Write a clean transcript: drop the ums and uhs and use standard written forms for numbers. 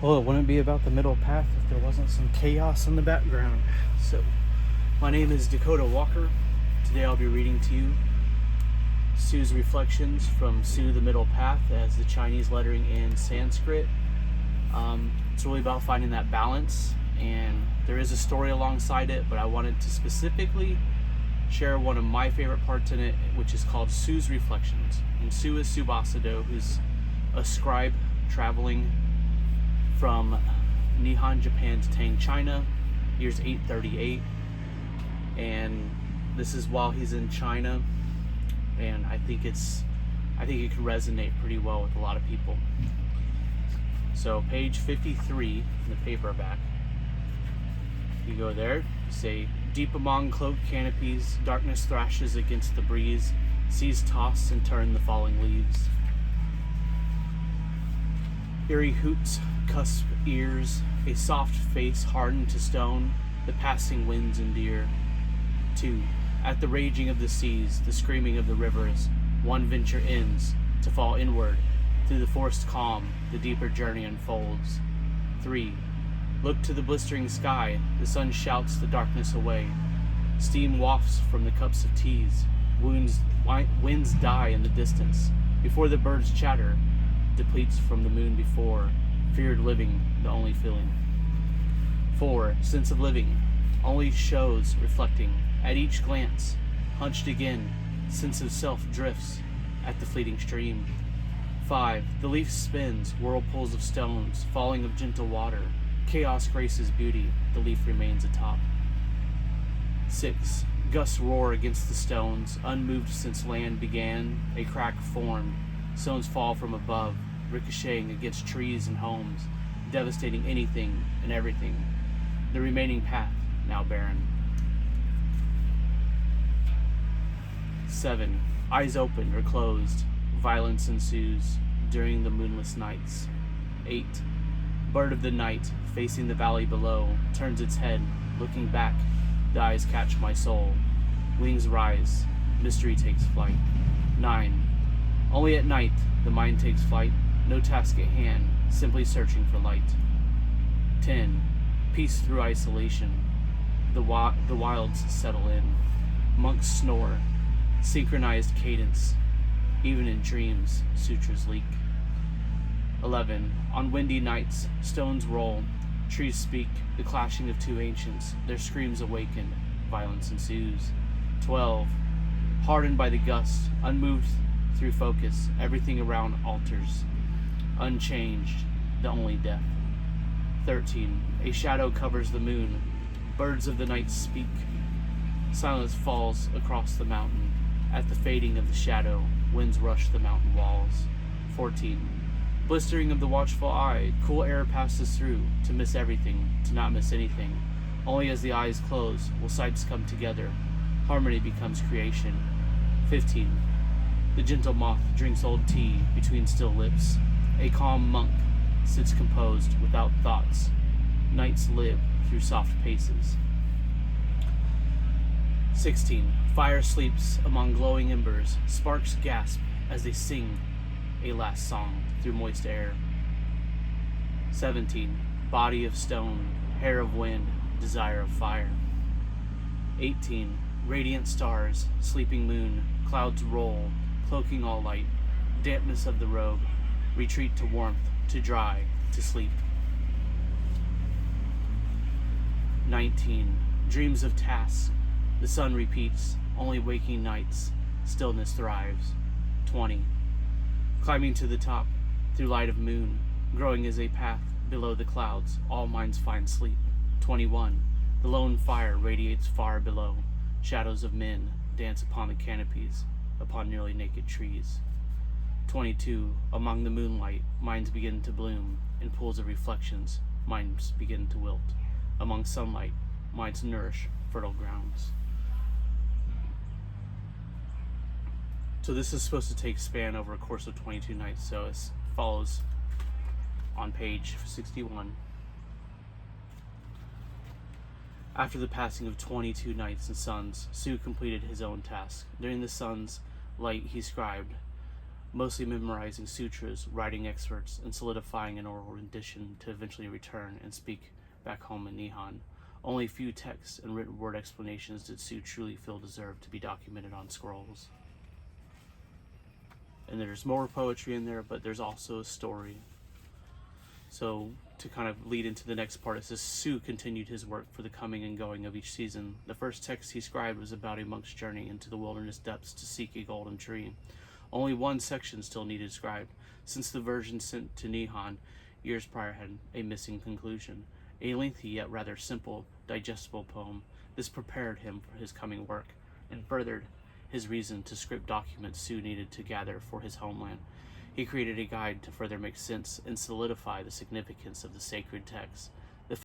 Well, it wouldn't be about the middle path if there wasn't some chaos in the background. So, my name is Dakota Walker. Today I'll be reading to you Su's reflections from Su the Middle Path as the Chinese lettering in Sanskrit. It's really about finding that balance, and there is a story alongside it, but I wanted to specifically share one of my favorite parts in it, which is called Su's Reflections. And Su is Subasado, who's a scribe traveling from Nihon, Japan to Tang, China, years 838. And this is while he's in China, and I think it can resonate pretty well with a lot of people. So page 53 in the paperback, you go there, you say, deep among cloaked canopies, darkness thrashes against the breeze, seas toss and turn the falling leaves. Eerie hoots cusp ears, a soft face hardened to stone, the passing winds endear. 2. At the raging of the seas, the screaming of the rivers, one venture ends, to fall inward. Through the forced calm, the deeper journey unfolds. 3. Look to the blistering sky, the sun shouts the darkness away. Steam wafts from the cups of teas, winds die in the distance. Before the birds chatter, depletes from the moon before, feared living, the only feeling. 4. Sense of living, only shows reflecting, at each glance, hunched again, sense of self drifts, at the fleeting stream. 5. The leaf spins, whirlpools of stones, falling of gentle water, chaos graces beauty, the leaf remains atop. 6. Gusts roar against the stones, unmoved since land began, a crack formed, stones fall from above, ricocheting against trees and homes, devastating anything and everything. The remaining path, now barren. 7. Eyes open or closed, violence ensues during the moonless nights. 8. Bird of the night, facing the valley below, turns its head, looking back, the eyes catch my soul. Wings rise, mystery takes flight. 9. Only at night, the mind takes flight, no task at hand, simply searching for light. 10. Peace through isolation. The wilds settle in. Monks snore. Synchronized cadence. Even in dreams, sutras leak. 11. On windy nights, stones roll. Trees speak, the clashing of two ancients. Their screams awaken. Violence ensues. 12. Hardened by the gust, unmoved through focus, everything around alters. Unchanged, the only death. 13. A shadow covers the moon. Birds of the night speak. Silence falls across the mountain. At the fading of the shadow, winds rush the mountain walls. 14. Blistering of the watchful eye, cool air passes through, to miss everything, to not miss anything. Only as the eyes close will sights come together. Harmony becomes creation. 15. The gentle moth drinks old tea between still lips. A calm monk sits composed without thoughts. Nights live through soft paces. 16. Fire sleeps among glowing embers. Sparks gasp as they sing a last song through moist air. 17. Body of stone, hair of wind, desire of fire. 18. Radiant stars, sleeping moon, clouds roll, cloaking all light, dampness of the robe, retreat to warmth, to dry, to sleep. 19. Dreams of tasks, the sun repeats, only waking nights, stillness thrives. 20. Climbing to the top, through light of moon, growing as a path below the clouds, all minds find sleep. 21. The lone fire radiates far below, shadows of men dance upon the canopies, upon nearly naked trees. 22. Among the moonlight, minds begin to bloom, in pools of reflections, minds begin to wilt. Among sunlight, minds nourish fertile grounds. So this is supposed to take span over a course of 22 nights, so it follows on page 61. After the passing of 22 nights and suns, Su completed his own task. During the sun's light he scribed, mostly memorizing sutras, writing excerpts, and solidifying an oral rendition to eventually return and speak back home in Nihon. Only few texts and written word explanations did Su truly feel deserved to be documented on scrolls. And there's more poetry in there, but there's also a story. So to kind of lead into the next part, it says Su continued his work for the coming and going of each season. The first text he scribed was about a monk's journey into the wilderness depths to seek a golden tree. Only one section still needed scribed, since the version sent to Nihon years prior had a missing conclusion. A lengthy yet rather simple, digestible poem. This prepared him for his coming work, and furthered his reason to script documents Su needed to gather for his homeland. He created a guide to further make sense and solidify the significance of the sacred texts.